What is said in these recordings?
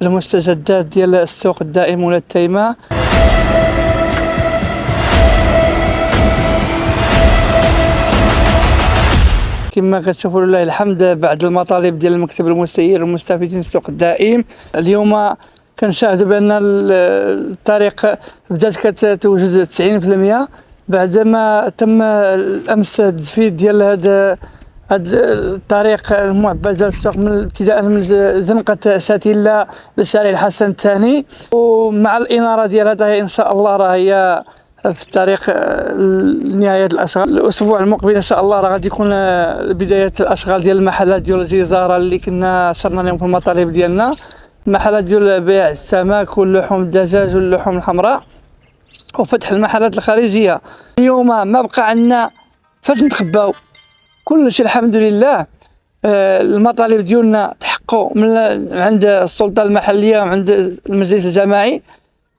المستجدات ديال السوق الدائم ولا التيمة. كما كتشوفوا لله الحمد بعد المطالب ديال المكتب المسير والمستفيدين السوق الدائم، اليوم كنشاهدوا بان الطريق بدات كتوجد 90% بعدما تم الامس التنفيذ ديال هذا الطريق المعبى ديال السوق من ابتداء من زنقة شاتيلا لشارع الحسن الثاني، ومع الاناره ديال هذا ان شاء الله راه هي في الطريق لنهاية الاشغال. الاسبوع المقبل ان شاء الله راه غادي يكون بدايه الاشغال ديال المحلات ديال الجزاره اللي كنا شرنا لهم في المطالب ديالنا، المحلات ديال بيع السمك واللحوم الدجاج واللحوم الحمراء، وفتح المحلات الخارجيه. اليوم ما بقى عندنا فاش نتخباو، كل شيء الحمد لله. المطالب ديالنا تحققوا من عند السلطه المحليه وعند المجلس الجماعي.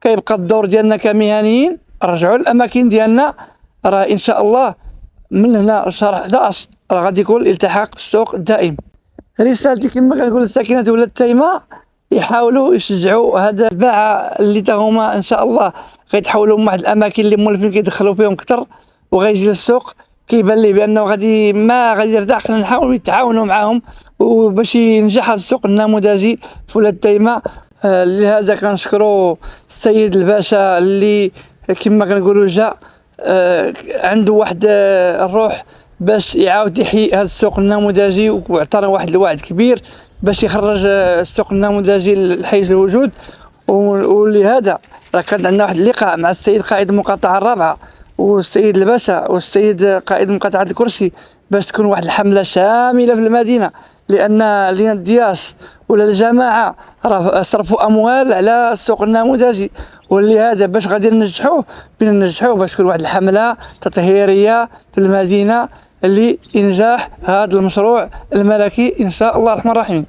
كيبقى الدور ديالنا كمهنيين رجعوا الاماكن ديالنا. راه ان شاء الله من هنا شهر 11 راه غادي يكون الالتحاق بالسوق الدائم. رسالتي كما كنقول للساكنه ولا التيمه، يحاولوا يشجعوا هذا الباعه اللي هما ان شاء الله غيتحولوا من واحد الاماكن اللي مولفين كيدخلوا فيهم كثر وغيجي للسوق كيبان ليه بانه غادي يرتاح. خلينا نحاولوا يتعاونوا معاهم وباش ينجح هذا السوق النموذجي في ولاد التيمه. لهذا كنشكروا السيد الباشا اللي كما كنقولوا جا عنده واحد الروح باش يعاود يحيي هذا السوق النموذجي، وعطانا واحد الوعد كبير باش يخرج السوق النموذجي لحيز الوجود. ولهذا راه كان عندنا واحد اللقاء مع السيد قائد المقاطعه الرابعه والسيد الباشا والسيد قائد مقاطعه الكرسي باش تكون واحد الحمله شامله في المدينه، لان الدياس ولا الجماعه راه صرفوا اموال على السوق النموذجي، ولهذا باش غادي ننجحوه باش تكون واحد الحمله تطهيريه في المدينه لانجاح هذا المشروع الملكي ان شاء الله الرحمن الرحيم.